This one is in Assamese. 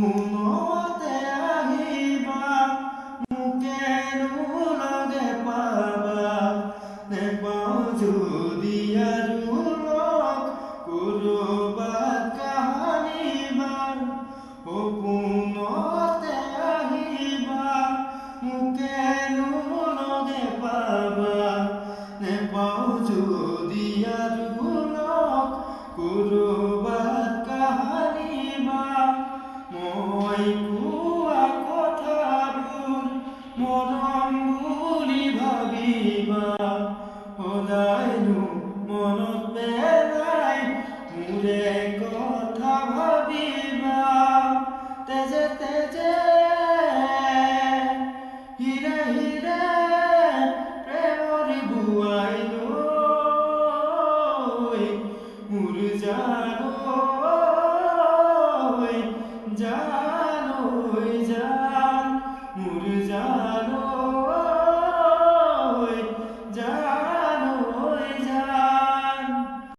সপোনতে আহিবা মোকেনো লগে পাবা নেপাওঁ যদি আৰু লগ ক'ৰবাত কাহানিবাৰ সপোনতে আহিবা মোকেনো লগে পাবা নেপাওঁ যদি আৰু লগ ক'ৰবাত কাহানিবাৰ মই কোৱা কথাবোৰ মৰম বুলি ভাবিবা সদায়নো মনত পেলাই মোৰে কথা ভাবিবা তেজে তেজে হিৰে হিৰে প্ৰেমৰ বুৱাই লৈ মোৰ জান ঐ জান মোৰ জান